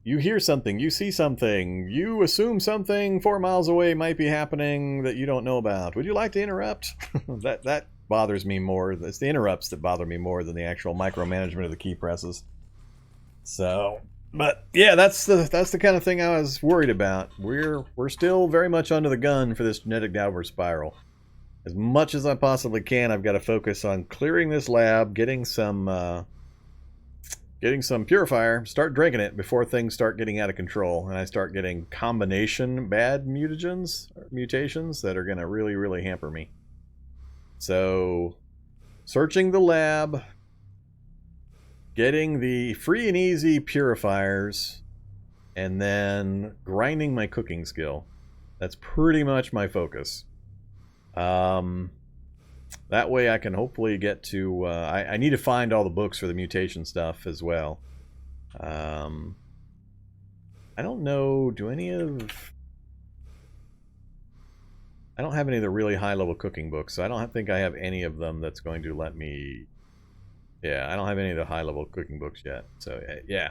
you hear something, you see something, you assume something 4 miles away might be happening that you don't know about. Would you like to interrupt? That bothers me more. It's the interrupts that bother me more than the actual micromanagement of the key presses. So, but yeah, that's the kind of thing I was worried about. We're still very much under the gun for this genetic downward spiral. As much as I possibly can, I've got to focus on clearing this lab, getting some purifier, start drinking it before things start getting out of control, and I start getting combination bad mutations that are going to really, really hamper me. So, searching the lab, getting the free and easy purifiers, and then grinding my cooking skill. That's pretty much my focus. That way I can hopefully get to, I need to find all the books for the mutation stuff as well. I don't know, I don't have any of the really high level cooking books, so I don't think I have any of them that's going to let me, yeah, I don't have any of the high level cooking books yet. So yeah,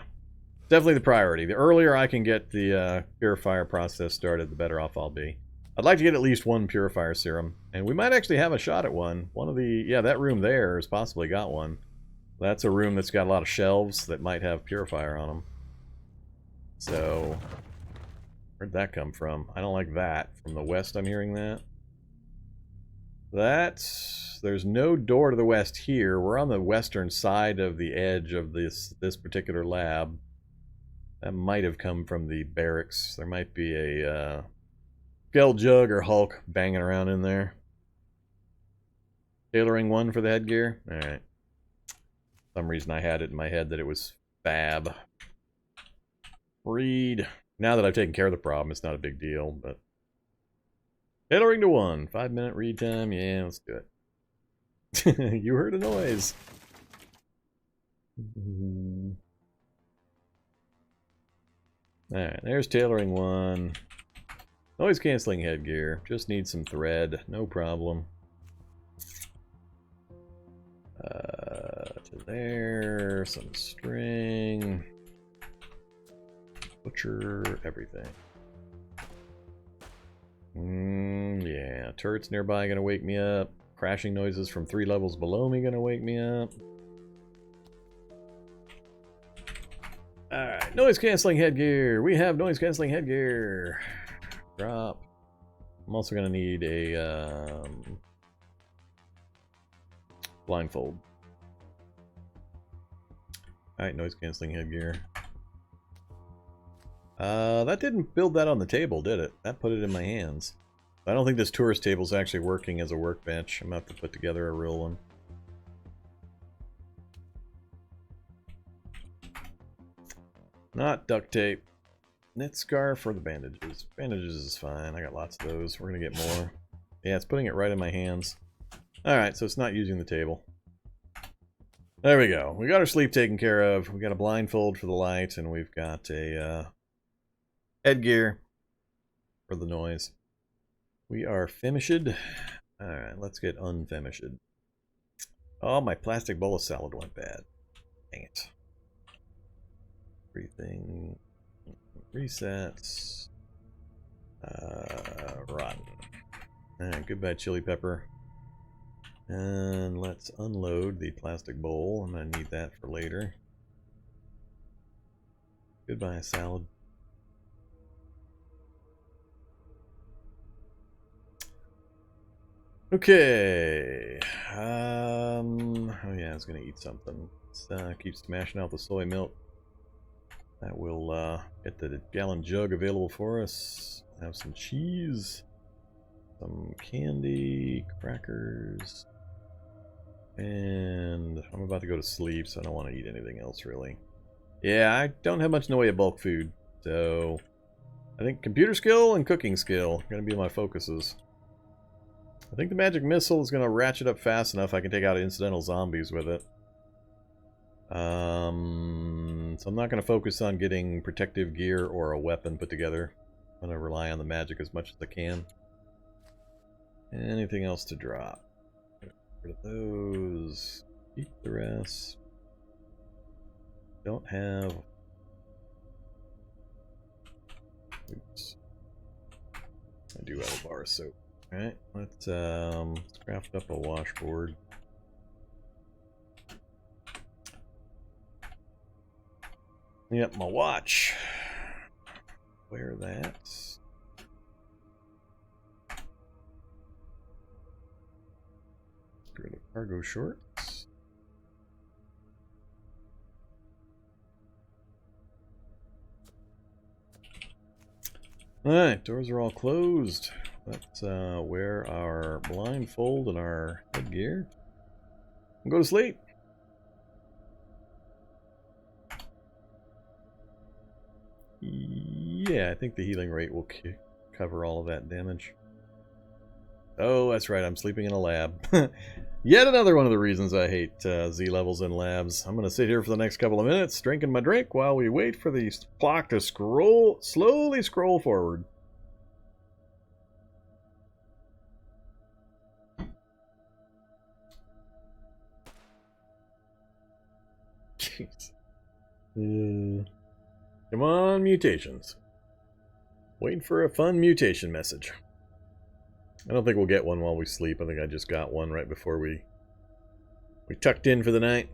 definitely the priority. The earlier I can get the purifier process started, the better off I'll be. I'd like to get at least one purifier serum, and we might actually have a shot at one. One of the, yeah, that room there has possibly got one. That's a room that's got a lot of shelves that might have purifier on them. So, where'd that come from? I don't like that. From the west I'm hearing that. There's no door to the west here. We're on the western side of the edge of this particular lab. That might have come from the barracks. There might be a Skell Jug or Hulk banging around in there. Tailoring one for the headgear? Alright. For some reason I had it in my head that it was fab. Read. Now that I've taken care of the problem, it's not a big deal, but... Tailoring to 1. 5-minute read time. Yeah, let's do it. You heard a noise. Alright, there's tailoring 1. Noise canceling headgear. Just need some thread. No problem. To there. Some string. Butcher. Everything. Yeah. Turrets nearby gonna wake me up. Crashing noises from 3 levels below me gonna wake me up. Alright. Noise canceling headgear. We have noise canceling headgear. Drop. I'm also going to need a blindfold. Alright, noise cancelling headgear. That didn't build that on the table, did it? That put it in my hands. I don't think this tourist table is actually working as a workbench. I'm going to have to put together a real one. Not duct tape. Knit scarf for the bandages. Bandages is fine. I got lots of those. We're going to get more. Yeah, it's putting it right in my hands. Alright, so it's not using the table. There we go. We got our sleep taken care of. We got a blindfold for the light, and we've got a headgear for the noise. We are finished. Alright, let's get unfinished. Oh, my plastic bowl of salad went bad. Dang it. Everything resets. Rotten. Alright, goodbye chili pepper. And let's unload the plastic bowl. I'm going to need that for later. Goodbye salad. Okay. Oh yeah, I was going to eat something. Let's keep smashing out the soy milk. That will get the gallon jug available for us. Have some cheese, some candy, crackers, and I'm about to go to sleep, so I don't want to eat anything else really. Yeah, I don't have much in the way of bulk food, so I think computer skill and cooking skill are going to be my focuses. I think the magic missile is going to ratchet up fast enough I can take out incidental zombies with it. So I'm not going to focus on getting protective gear or a weapon put together. I'm going to rely on the magic as much as I can. Anything else to drop? Get rid of those. Keep the rest. Don't have... Oops. I do have a bar of soap. Alright, let's craft up a washboard. Yep, my watch. Wear that. Get rid of cargo shorts. Alright, doors are all closed. Let's wear our blindfold and our headgear and go to sleep. Yeah, I think the healing rate will cover all of that damage. Oh, that's right, I'm sleeping in a lab. Yet another one of the reasons I hate Z levels in labs. I'm going to sit here for the next couple of minutes, drinking my drink, while we wait for the clock to slowly scroll forward. Jeez. Come on, mutations. Waiting for a fun mutation message. I don't think we'll get one while we sleep. I think I just got one right before we tucked in for the night.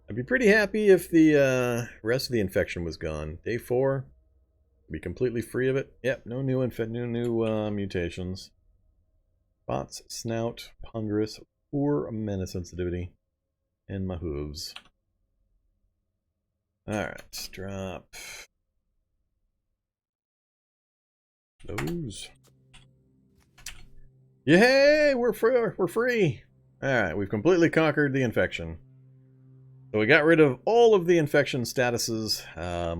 I'd be pretty happy if the rest of the infection was gone. Day 4, be completely free of it. Yep, no new mutations. Spots, snout, ponderous, poor mana sensitivity, and my hooves. Alright, drop those. Yay! We're free! Alright, we've completely conquered the infection. So we got rid of all of the infection statuses.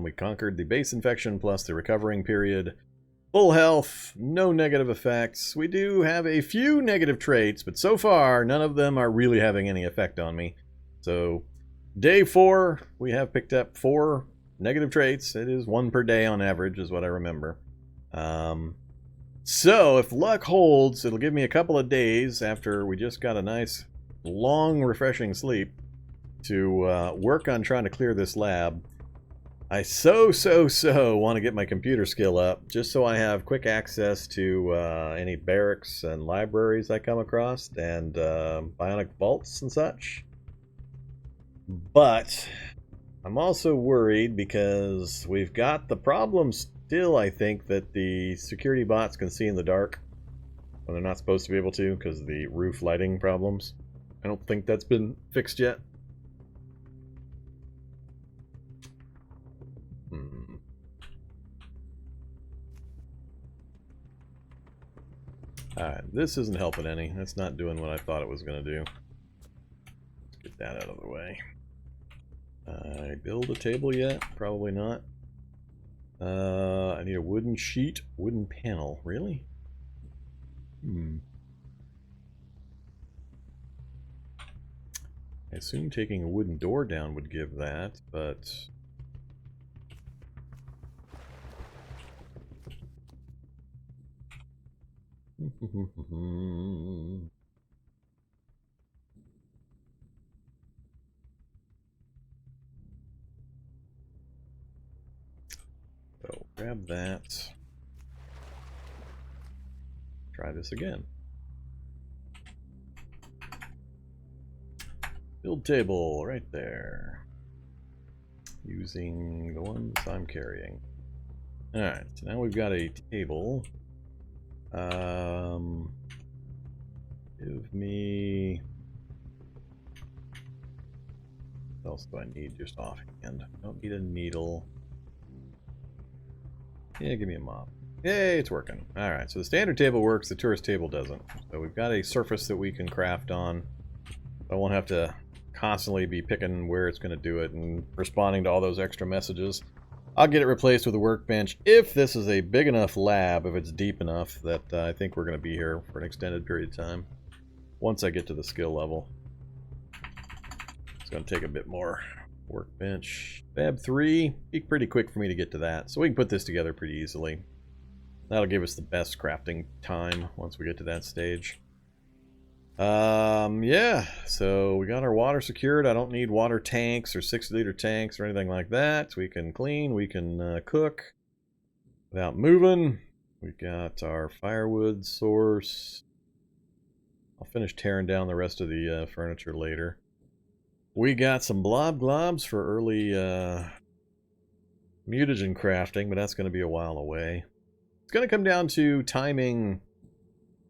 We conquered the base infection plus the recovering period. Full health, no negative effects. We do have a few negative traits, but so far none of them are really having any effect on me. So day 4, we have picked up 4 negative traits. It is 1 per day on average, is what I remember. So if luck holds, it'll give me a couple of days after we just got a nice, long, refreshing sleep to work on trying to clear this lab. I so want to get my computer skill up, just so I have quick access to any barracks and libraries I come across, and bionic vaults and such. But I'm also worried because we've got the problem still, I think, that the security bots can see in the dark when they're not supposed to be able to because of the roof lighting problems. I don't think that's been fixed yet. Alright, this isn't helping any. That's not doing what I thought it was going to do. Let's get that out of the way. I build a table yet? Probably not. I need a wooden sheet, wooden panel. Really? I assume taking a wooden door down would give that, but... So, grab that. Try this again. Build table right there. Using the ones I'm carrying. Alright, so now we've got a table. Give me... What else do I need just offhand? Don't need a needle. Yeah, give me a mop. Yay, it's working. Alright, so the standard table works, the tourist table doesn't. So we've got a surface that we can craft on. I won't have to constantly be picking where it's going to do it and responding to all those extra messages. I'll get it replaced with a workbench if this is a big enough lab, if it's deep enough that I think we're going to be here for an extended period of time. Once I get to the skill level. It's going to take a bit more. Workbench. Fab 3. Be pretty quick for me to get to that. So we can put this together pretty easily. That'll give us the best crafting time once we get to that stage. Yeah, so we got our water secured. I don't need water tanks or 60-liter tanks or anything like that. So we can clean, we can cook without moving. We've got our firewood source. I'll finish tearing down the rest of the furniture later. We got some blob globs for early mutagen crafting, but that's going to be a while away. It's going to come down to timing.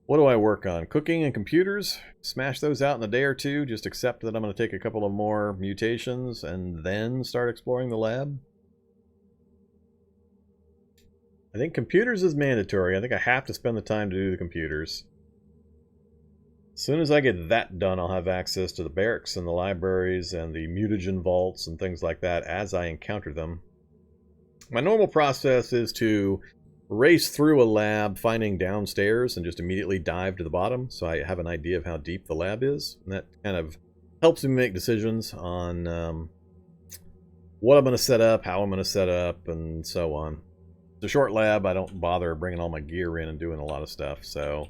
What do I work on? Cooking and computers? Smash those out in a day or two. Just accept that I'm going to take a couple of more mutations and then start exploring the lab. I think computers is mandatory. I think I have to spend the time to do the computers. As soon as I get that done, I'll have access to the barracks and the libraries and the mutagen vaults and things like that as I encounter them. My normal process is to race through a lab finding downstairs and just immediately dive to the bottom so I have an idea of how deep the lab is, and that kind of helps me make decisions on what I'm going to set up, how I'm going to set up, and so on. It's a short lab. I don't bother bringing all my gear in and doing a lot of stuff, so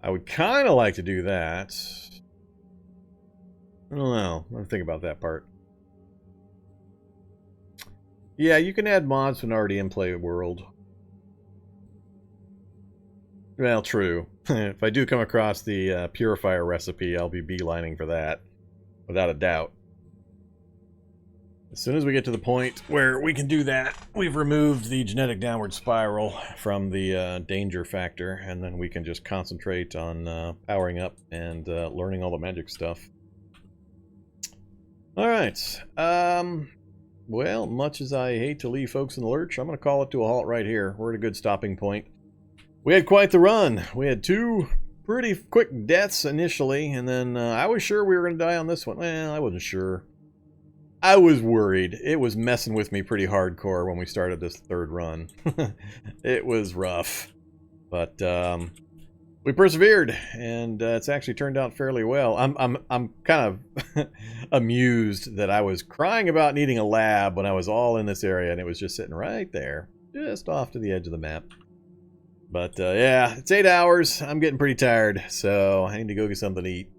I would kind of like to do that. I don't know. I'm going to think about that part. Yeah, you can add mods to an already in-play world. Well, true. If I do come across the purifier recipe, I'll be beelining for that, without a doubt. As soon as we get to the point where we can do that, we've removed the genetic downward spiral from the danger factor, and then we can just concentrate on powering up and learning all the magic stuff. Alright. Well, much as I hate to leave folks in the lurch, I'm going to call it to a halt right here. We're at a good stopping point. We had quite the run. We had 2 pretty quick deaths initially, and then I was sure we were going to die on this one. Well, I wasn't sure. I was worried. It was messing with me pretty hardcore when we started this 3rd run. It was rough. But we persevered, and it's actually turned out fairly well. I'm kind of amused that I was crying about needing a lab when I was all in this area, and it was just sitting right there, just off to the edge of the map. But yeah, it's 8 hours. I'm getting pretty tired, so I need to go get something to eat.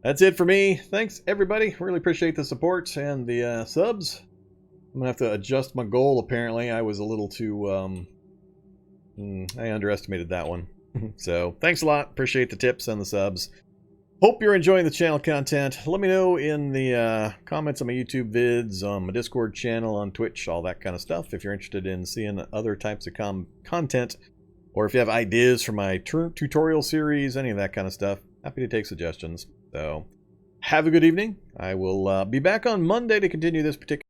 That's it for me. Thanks, everybody. Really appreciate the support and the subs. I'm going to have to adjust my goal, apparently. I was a little too... I underestimated that one. So, thanks a lot. Appreciate the tips and the subs. Hope you're enjoying the channel content. Let me know in the comments on my YouTube vids, on my Discord channel, on Twitch, all that kind of stuff. If you're interested in seeing other types of content, or if you have ideas for my tutorial series, any of that kind of stuff, happy to take suggestions. So, have a good evening. I will be back on Monday to continue this particular